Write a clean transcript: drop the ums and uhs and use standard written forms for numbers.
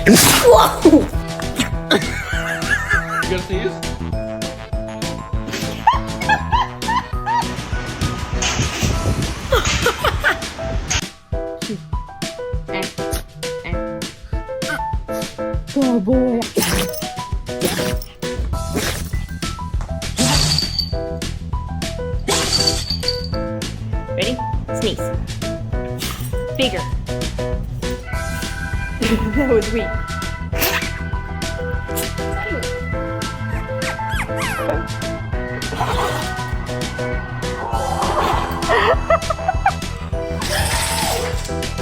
Whoa! You gonna sneeze? Oh boy. Ready? Sneeze. Bigger. That was weak.